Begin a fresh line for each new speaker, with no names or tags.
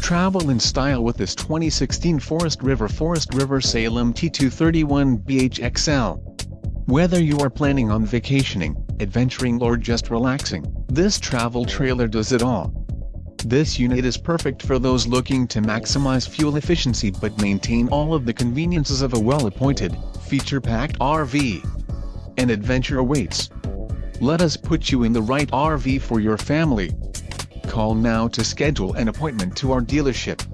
Travel in style with this 2016 Forest River SALEM T231BHXL. Whether you are planning on vacationing, adventuring or just relaxing, this travel trailer does it all. This unit is perfect for those looking to maximize fuel efficiency but maintain all of the conveniences of a well-appointed, feature-packed RV. An adventure awaits. Let us put you in the right RV for your family. Call now to schedule an appointment to our dealership.